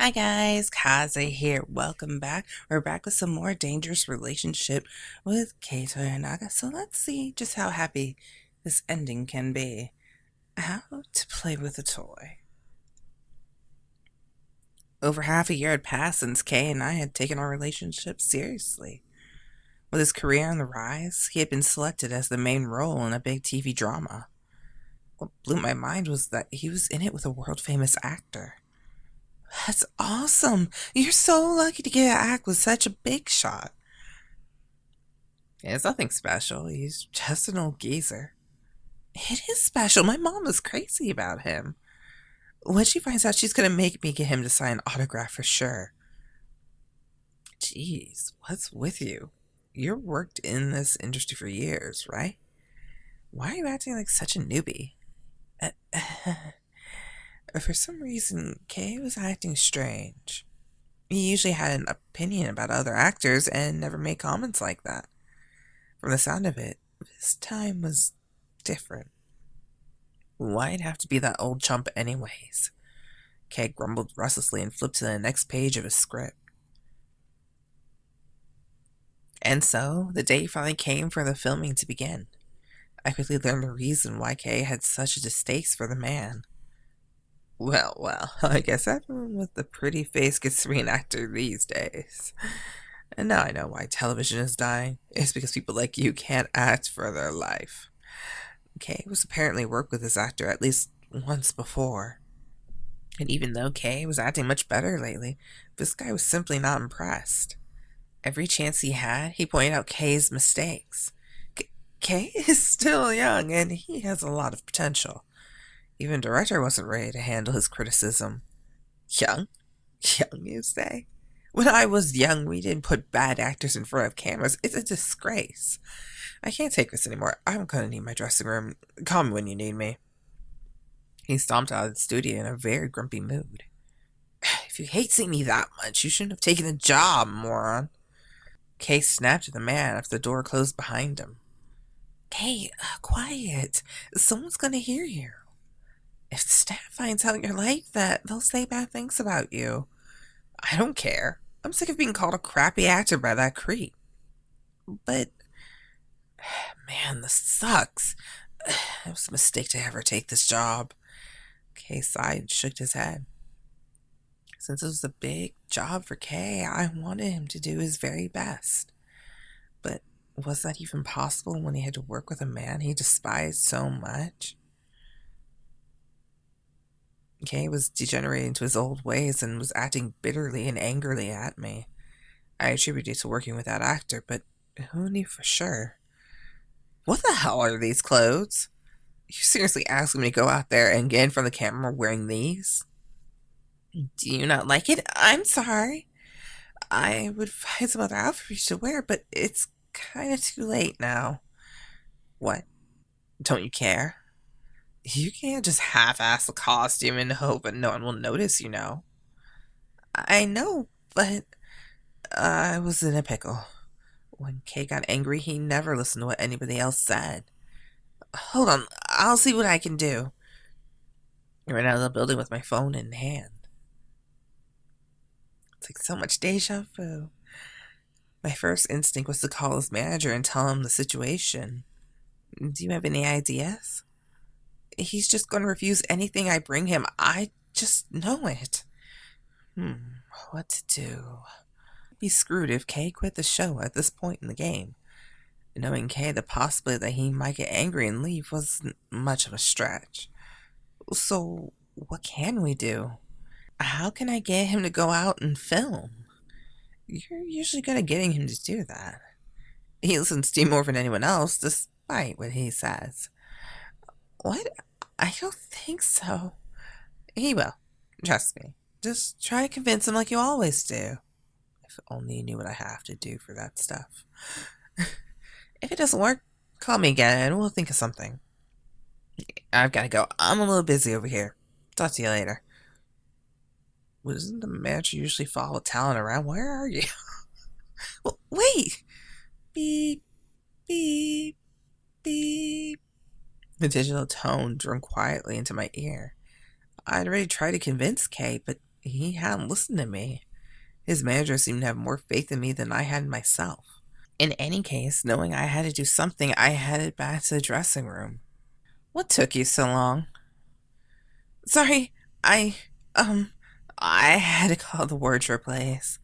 Hi guys, Kaze here. Welcome back. We're back with some more dangerous relationship with Kei Toyonaga. So let's see just how happy this ending can be. How to play with a toy. Over half a year had passed since Kei and I had taken our relationship seriously. With his career on the rise, he had been selected as the main role in a big TV drama. What blew my mind was that he was in it with a world-famous actor. That's awesome. You're so lucky to get to act with such a big shot. It's nothing special. He's just an old geezer. It is special. My mom is crazy about him. When she finds out, she's going to make me get him to sign an autograph for sure. Jeez, what's with you? You're worked in this industry for years, right? Why are you acting like such a newbie? For some reason, Kay was acting strange. He usually had an opinion about other actors and never made comments like that. From the sound of it, this time was different. Why'd have to be that old chump anyways? Kay grumbled restlessly and flipped to the next page of his script. And so, the day finally came for the filming to begin. I quickly learned the reason why Kay had such a distaste for the man. Well, I guess everyone with the pretty face gets to be an actor these days. And now I know why television is dying. It's because people like you can't act for their life. Kay was apparently worked with this actor at least once before. And even though Kay was acting much better lately, this guy was simply not impressed. Every chance he had, he pointed out Kay's mistakes. Kay is still young and he has a lot of potential. Even the director wasn't ready to handle his criticism. Young? Young, you say? When I was young, we didn't put bad actors in front of cameras. It's a disgrace. I can't take this anymore. I'm gonna need my dressing room. Call me when you need me. He stomped out of the studio in a very grumpy mood. If you hate seeing me that much, you shouldn't have taken the job, moron. Kay snapped at the man after the door closed behind him. Kay, quiet. Someone's gonna hear you. If the staff finds out you're like that, they'll say bad things about you. I don't care. I'm sick of being called a crappy actor by that creep. But, man, this sucks. It was a mistake to ever take this job. Kay sighed and shook his head. Since it was a big job for Kay, I wanted him to do his very best. But was that even possible when he had to work with a man he despised so much? Kay was degenerating to his old ways and was acting bitterly and angrily at me. I attributed it to working with that actor, but who knew for sure? What the hell are these clothes? You seriously asking me to go out there and get in front of the camera wearing these? Do you not like it? I'm sorry. I would find some other outfits to wear, but it's kind of too late now. What? Don't you care? You can't just half-ass the costume and hope that no one will notice, you know. I know, but I was in a pickle. When Kay got angry, he never listened to what anybody else said. Hold on, I'll see what I can do. I ran out of the building with my phone in hand. It's like so much deja vu. My first instinct was to call his manager and tell him the situation. Do you have any ideas? He's just going to refuse anything I bring him. I just know it. What to do? I'd be screwed if Kay quit the show at this point in the game. Knowing Kay, the possibility that he might get angry and leave wasn't much of a stretch. So, what can we do? How can I get him to go out and film? You're usually good at getting him to do that. He listens to you more than anyone else, despite what he says. What? I don't think so. He will. Trust me. Just try to convince him like you always do. If only you knew what I have to do for that stuff. If it doesn't work, call me again and we'll think of something. I've got to go. I'm a little busy over here. Talk to you later. Doesn't the manager usually follow talent around? Where are you? Well, wait! Beep, beep, beep. The digital tone droned quietly into my ear. I'd already tried to convince Kay, but He hadn't listened to me. His manager seemed to have more faith in me than I had in myself. In any case, knowing I had to do something, I headed back to the dressing room. What took you so long? Sorry, I, um, I had to call the wardrobe place.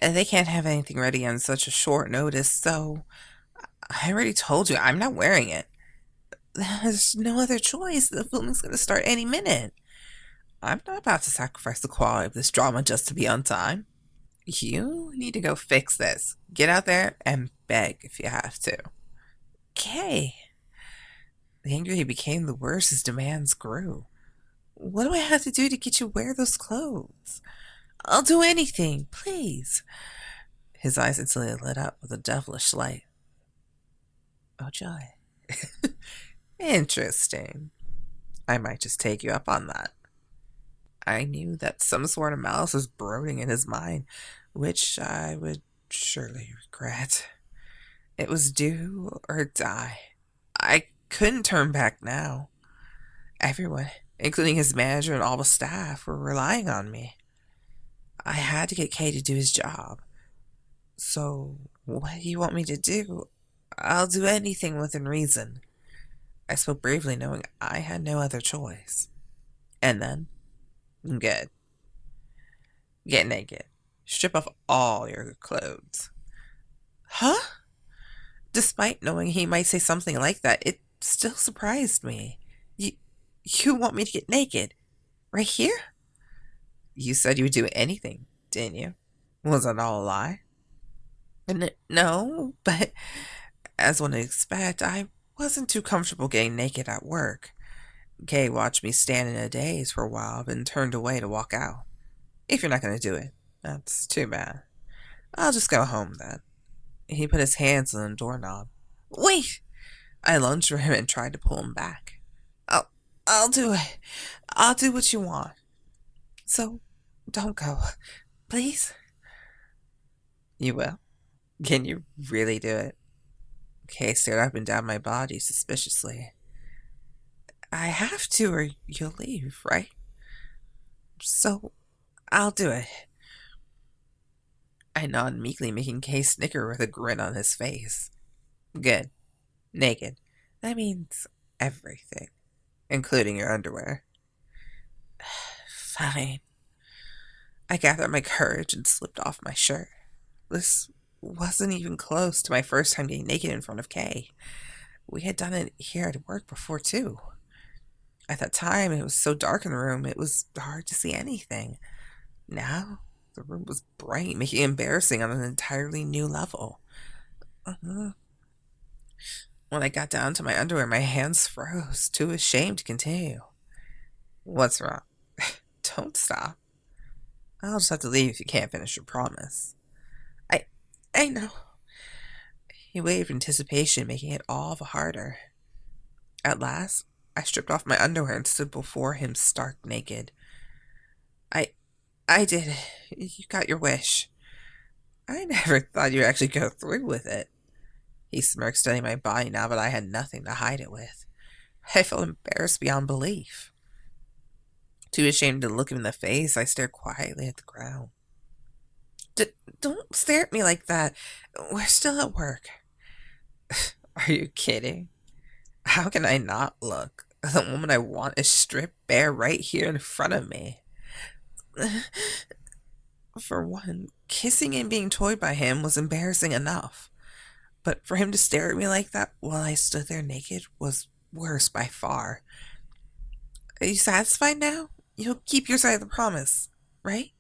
They can't have anything ready on such a short notice, so I already told you I'm not wearing it. There's no other choice. The filming's gonna start any minute. I'm not about to sacrifice the quality of this drama just to be on time. You need to go fix this. Get out there and beg if you have to. Kay. The angrier he became, the worse his demands grew. What do I have to do to get you to wear those clothes? I'll do anything, please. His eyes instantly lit up with a devilish light. Oh, joy. Interesting. I might just take you up on that. I knew that some sort of malice was brooding in his mind, which I would surely regret. It was do or die. I couldn't turn back now. Everyone, including his manager and all the staff, were relying on me. I had to get Kei to do his job. So, what do you want me to do? I'll do anything within reason. I spoke bravely, knowing I had no other choice. And then, good. Get naked. Strip off all your clothes. Huh? Despite knowing he might say something like that, it still surprised me. You want me to get naked? Right here? You said you would do anything, didn't you? Was that all a lie? No, but as one would expect, I wasn't too comfortable getting naked at work. Kei watched me stand in a daze for a while, then turned away to walk out. If you're not going to do it, that's too bad. I'll just go home then. He put his hands on the doorknob. Wait! I lunged for him and tried to pull him back. I'll do it. I'll do what you want. So, don't go. Please? You will? Can you really do it? Kei stared up and down my body suspiciously. I have to or you'll leave, right? So, I'll do it. I nodded meekly, making Kei snicker with a grin on his face. Good. Naked. That means everything, including your underwear. Fine. I gathered my courage and slipped off my shirt. This wasn't even close to my first time getting naked in front of Kei. We had done it here at work before, too. At that time, it was so dark in the room, it was hard to see anything. Now, the room was bright, making it embarrassing on an entirely new level. When I got down to my underwear, my hands froze, too ashamed to continue. What's wrong? Don't stop. I'll just have to leave if you can't finish your promise. I know. He waved in anticipation, making it all the harder. At last, I stripped off my underwear and stood before him stark naked. I did it. You got your wish. I never thought you'd actually go through with it. He smirked, studying my body now that I had nothing to hide it with. I felt embarrassed beyond belief. Too ashamed to look him in the face, I stared quietly at the ground. Don't stare at me like that. We're still at work. Are you kidding? How can I not look? The woman I want is stripped bare right here in front of me. For one, kissing and being toyed by him was embarrassing enough. But for him to stare at me like that while I stood there naked was worse by far. Are you satisfied now? You'll keep your side of the promise, right?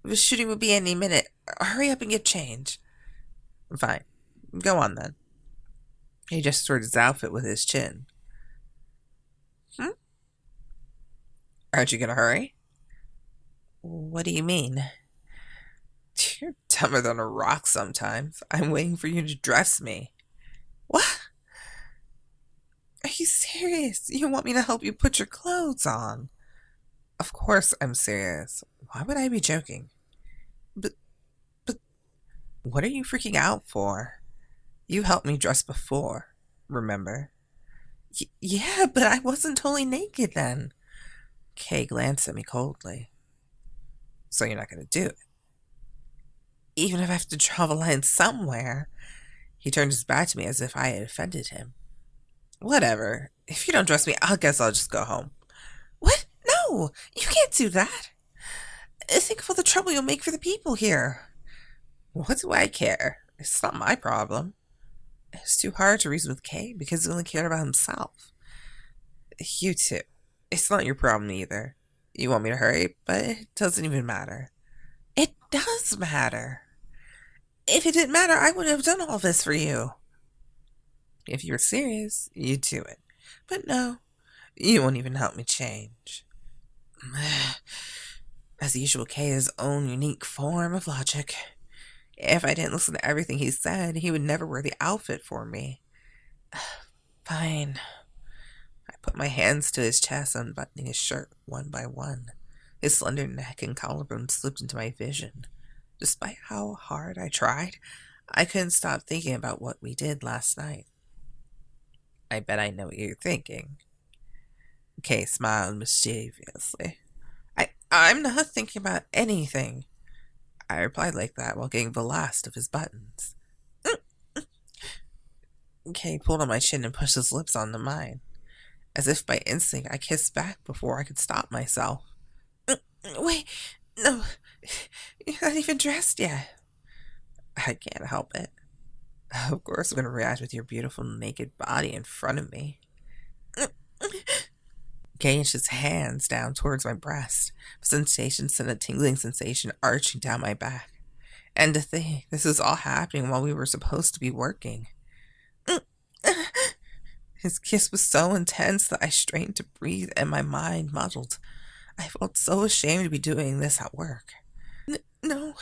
The shooting will be any minute. Hurry up and get change. Fine. Go on then. He gestured his outfit with his chin. Aren't you gonna hurry? What do you mean? You're dumber than a rock sometimes. I'm waiting for you to dress me. What? Are you serious? You want me to help you put your clothes on? Of course I'm serious. Why would I be joking? But, what are you freaking out for? You helped me dress before, remember? Yeah, but I wasn't totally naked then. Kei glanced at me coldly. So you're not going to do it. Even if I have to draw the line somewhere. He turned his back to me as if I had offended him. Whatever. If you don't trust me, I guess I'll just go home. What? No! You can't do that! Think of all the trouble you'll make for the people here. What do I care? It's not my problem. It's too hard to reason with Kei because he only cared about himself. You too. It's not your problem either. You want me to hurry, but it doesn't even matter. It does matter. If it didn't matter, I wouldn't have done all this for you. If you were serious, you'd do it. But no, you won't even help me change. As usual, Kei has his own unique form of logic. If I didn't listen to everything he said, he would never wear the outfit for me. Fine. I put my hands to his chest, unbuttoning his shirt one by one. His slender neck and collarbone slipped into my vision. Despite how hard I tried, I couldn't stop thinking about what we did last night. I bet I know what you're thinking. Kei smiled mischievously. I'm not thinking about anything. I replied like that while getting the last of his buttons. Kei pulled on my chin and pushed his lips onto mine. As if by instinct, I kissed back before I could stop myself. Wait, no, you're not even dressed yet. I can't help it. Of course I'm going to react with your beautiful naked body in front of me. Kei inched his hands down towards my breast. The sensation sent a tingling sensation arching down my back. And to think, this was all happening while we were supposed to be working. His kiss was so intense that I strained to breathe and my mind muddled. I felt so ashamed to be doing this at work. No,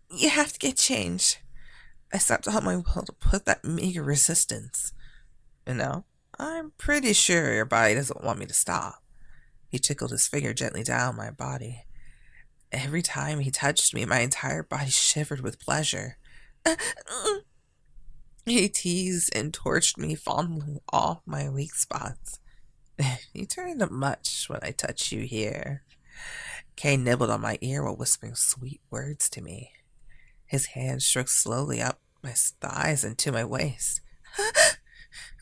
you have to get changed. I stepped out my will to put that meager resistance. No, I'm pretty sure your body doesn't want me to stop. He tickled his finger gently down my body. Every time he touched me, my entire body shivered with pleasure. He teased and tortured me, fondling all my weak spots. You turn into much when I touch you here. Kei nibbled on my ear while whispering sweet words to me. His hand stroked slowly up my thighs and to my waist.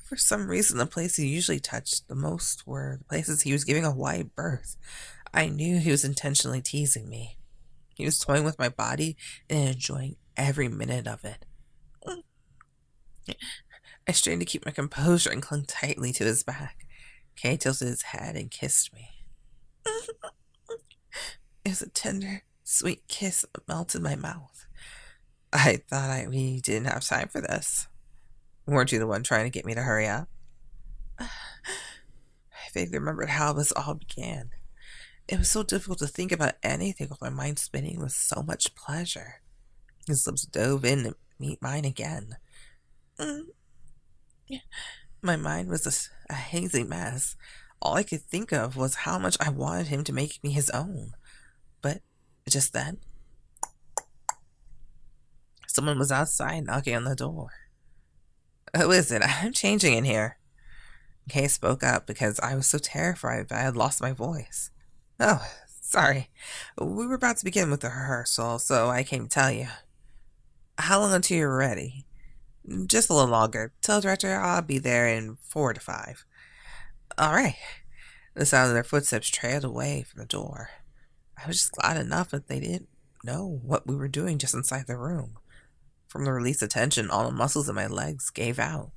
For some reason, the places he usually touched the most were the places he was giving a wide berth. I knew he was intentionally teasing me. He was toying with my body and enjoying every minute of it. I strained to keep my composure and clung tightly to his back. Kei tilted his head and kissed me. It was a tender, sweet kiss that melted my mouth. I thought we didn't have time for this. Weren't you the one trying to get me to hurry up? I vaguely remembered how this all began. It was so difficult to think about anything with my mind spinning with so much pleasure. His lips dove in to meet mine again. My mind was a hazy mess. All I could think of was how much I wanted him to make me his own. But just then, someone was outside knocking on the door. Who is it? I'm changing in here. Kei spoke up because I was so terrified that I had lost my voice. Oh, sorry. We were about to begin with the rehearsal, so I came to tell you. How long until you're ready? Just a little longer. Tell the director I'll be there in 4 to 5. All right. The sound of their footsteps trailed away from the door. I was just glad enough that they didn't know what we were doing just inside the room. From the release of tension, all the muscles in my legs gave out.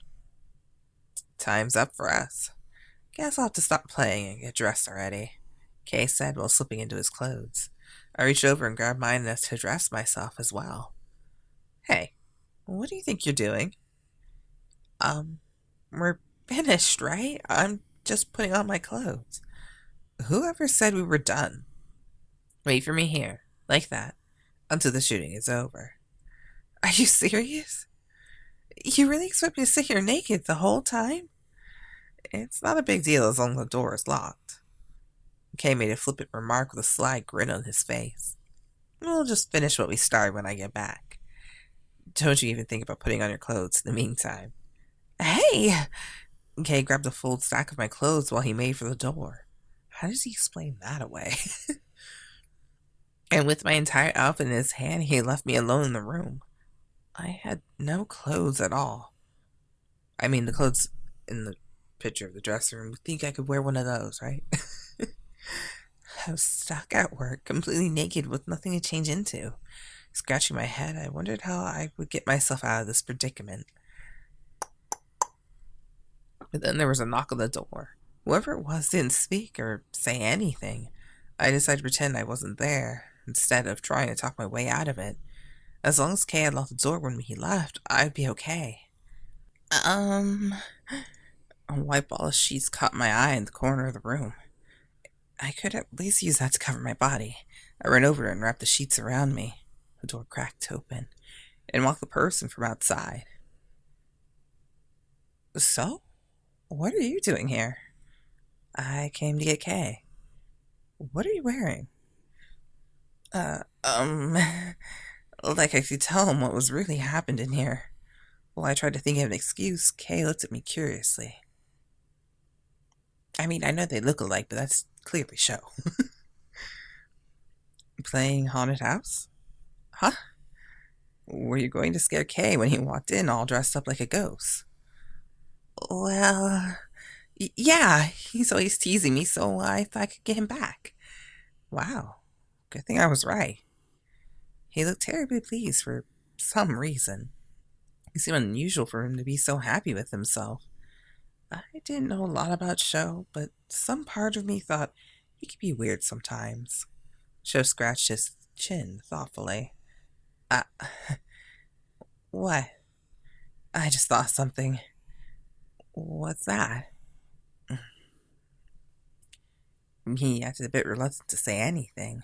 Time's up for us. Guess I'll have to stop playing and get dressed already, Kei said while slipping into his clothes. I reached over and grabbed mine as to dress myself as well. Hey, what do you think you're doing? We're finished, right? I'm just putting on my clothes. Whoever said we were done? Wait for me here, like that, until the shooting is over. Are you serious? You really expect me to sit here naked the whole time? It's not a big deal as long as the door is locked. Kei made a flippant remark with a sly grin on his face. We'll just finish what we started when I get back. Don't you even think about putting on your clothes in the meantime. Hey! Kei grabbed a full stack of my clothes while he made for the door. How does he explain that away? And with my entire outfit in his hand, he left me alone in the room. I had no clothes at all. I mean, the clothes in the picture of the dressing room, you think I could wear one of those, right? I was stuck at work, completely naked with nothing to change into. Scratching my head, I wondered how I would get myself out of this predicament. But then there was a knock on the door. Whoever it was didn't speak or say anything. I decided to pretend I wasn't there, instead of trying to talk my way out of it. As long as Kay had locked the door when he left, I'd be okay. Um, a white ball of sheets caught my eye in the corner of the room. I could at least use that to cover my body. I ran over and wrapped the sheets around me. The door cracked open and walked the person from outside. So, what are you doing here? I came to get Kay. What are you wearing? Uh, um, like I could tell him what was really happened in here. While I tried to think of an excuse, Kay looked at me curiously. I mean, I know they look alike, but that's clearly show. Playing Haunted House? Huh? Were you going to scare Kay when he walked in all dressed up like a ghost? Well, yeah, he's always teasing me, so I thought I could get him back. Wow, good thing I was right. He looked terribly pleased for some reason. It seemed unusual for him to be so happy with himself. I didn't know a lot about Sho, but some part of me thought he could be weird sometimes. Sho scratched his chin thoughtfully. Uh, what? I just thought something. What's that? He acted a bit reluctant to say anything.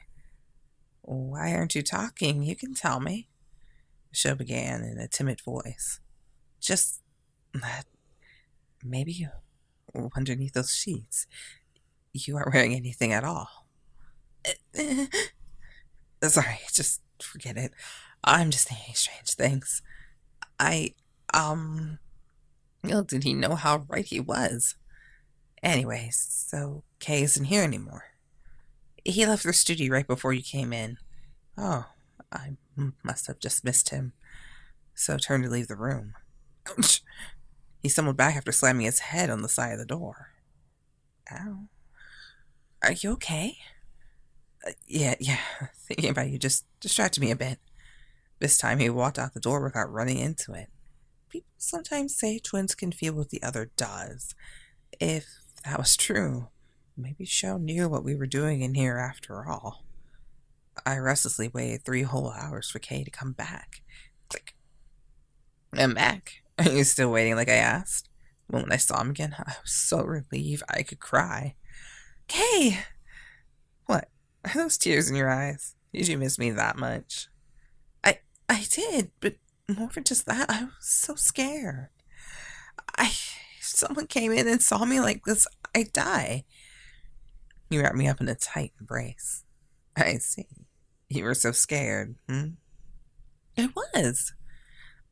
Why aren't you talking? You can tell me. Sho began in a timid voice. Just that maybe underneath those sheets, you aren't wearing anything at all. Sorry, just forget it. I'm just thinking strange things. I, did he know how right he was? Anyways, so Kay isn't here anymore. He left the studio right before you came in. Oh, I must have just missed him. So turned to leave the room. Ouch! He stumbled back after slamming his head on the side of the door. Ow. Are you okay? Yeah. Thinking about you just distracted me a bit. This time he walked out the door without running into it. People sometimes say twins can feel what the other does. If that was true, maybe Sho knew what we were doing in here after all. I restlessly waited 3 whole hours for Kay to come back. Click. I'm back. Are you still waiting like I asked? Well, when I saw him again, I was so relieved I could cry. Kay! What? Are those tears in your eyes? Did you miss me that much? I did, but more than just that, I was so scared. If someone came in and saw me like this, I'd die. You wrapped me up in a tight embrace. I see. You were so scared, I was.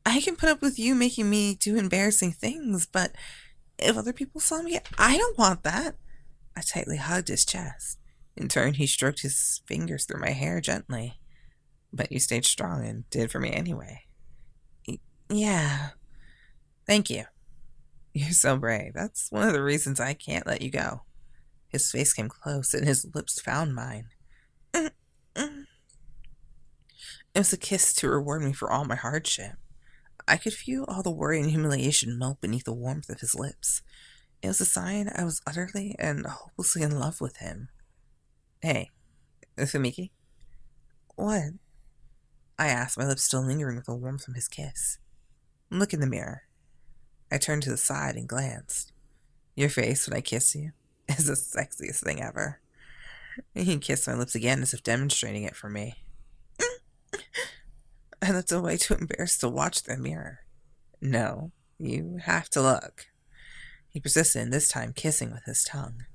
I can put up with you making me do embarrassing things, but if other people saw me, I don't want that. I tightly hugged his chest. In turn, he stroked his fingers through my hair gently. But you stayed strong and did for me anyway. Yeah. Thank you. You're so brave. That's one of the reasons I can't let you go. His face came close and his lips found mine. It was a kiss to reward me for all my hardship. I could feel all the worry and humiliation melt beneath the warmth of his lips. It was a sign I was utterly and hopelessly in love with him. Hey, Fumiki? What? I asked, my lips still lingering with the warmth from his kiss. Look in the mirror. I turned to the side and glanced. Your face when I kiss you is the sexiest thing ever. He kissed my lips again as if demonstrating it for me. I looked away too embarrassed to watch the mirror. No, you have to look. He persisted, this time kissing with his tongue.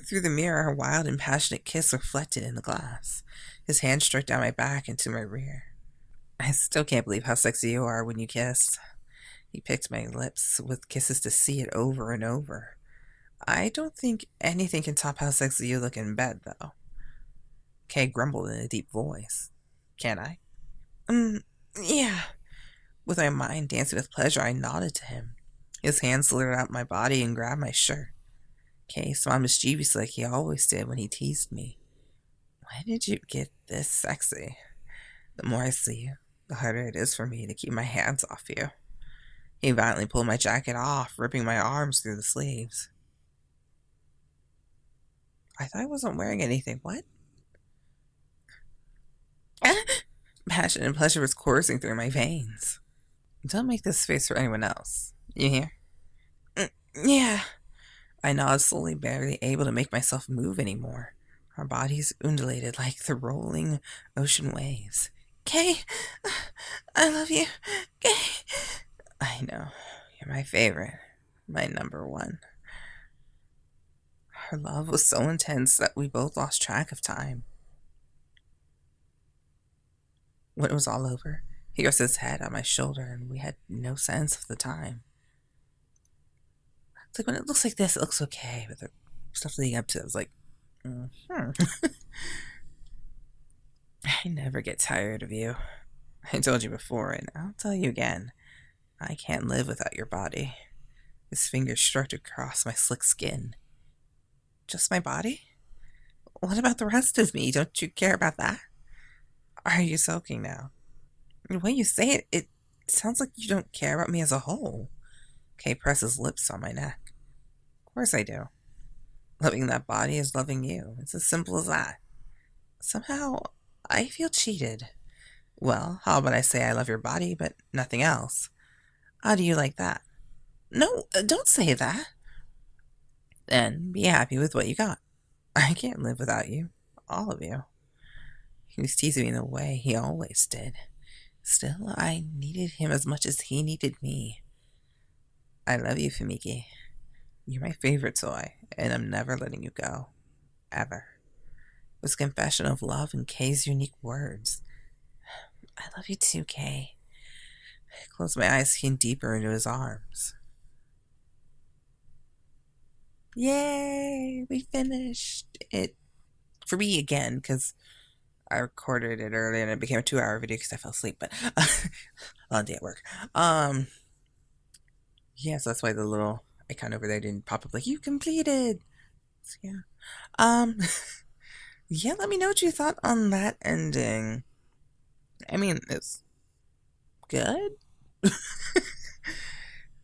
Through the mirror, a wild and passionate kiss reflected in the glass. His hand stroked down my back and to my rear. I still can't believe how sexy you are when you kiss. He picked my lips with kisses to see it over and over. I don't think anything can top how sexy you look in bed, though. Kei grumbled in a deep voice. Can I? Mm, yeah. With my mind dancing with pleasure, I nodded to him. His hand slithered out my body and grabbed my shirt. Kei smiled mischievously like he always did when he teased me. When did you get this sexy? The more I see you, the harder it is for me to keep my hands off you. He violently pulled my jacket off, ripping my arms through the sleeves. I thought I wasn't wearing anything. What? Passion and pleasure was coursing through my veins. Don't make this face for anyone else. You hear? Yeah. I nodded slowly, barely able to make myself move anymore. Our bodies undulated like the rolling ocean waves. Kei, I love you. Kei. I know. You're my favorite. My number one. Our love was so intense that we both lost track of time. When it was all over, he rested his head on my shoulder and we had no sense of the time. It's like when it looks like this, it looks okay, but the stuff leading up to it was like, I never get tired of you. I told you before, and I'll tell you again. I can't live without your body. His fingers stroked across my slick skin. Just my body? What about the rest of me? Don't you care about that? Are you sulking now? The way you say it, it sounds like you don't care about me as a whole. Kei pressed his lips on my neck. Of course I do. Loving that body is loving you. It's as simple as that. Somehow, I feel cheated. Well, how about I say I love your body, but nothing else? How do you like that? No, don't say that. Then be happy with what you got. I can't live without you. All of you. He was teasing me in the way he always did. Still, I needed him as much as he needed me. I love you, Fumiki. You're my favorite toy, and I'm never letting you go. Ever. It was a confession of love in Kei's unique words. I love you too, Kei. I closed my eyes, skin deeper into his arms. Yay! We finished it. For me again, because I recorded it earlier and it became a 2-hour video because I fell asleep, but long day at work. Yeah, so that's why the little icon over there didn't pop up like you completed. So, yeah. Yeah, let me know what you thought on that ending. I mean, it's good.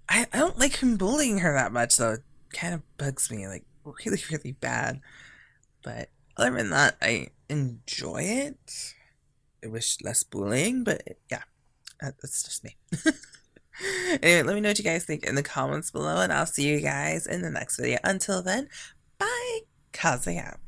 I don't like him bullying her that much, though. It kind of bugs me, like, really, really bad. But other than that, I enjoy it. I wish less bullying, but yeah, that's just me. Anyway, let me know what you guys think in the comments below, and I'll see you guys in the next video. Until then, bye. Kaze out.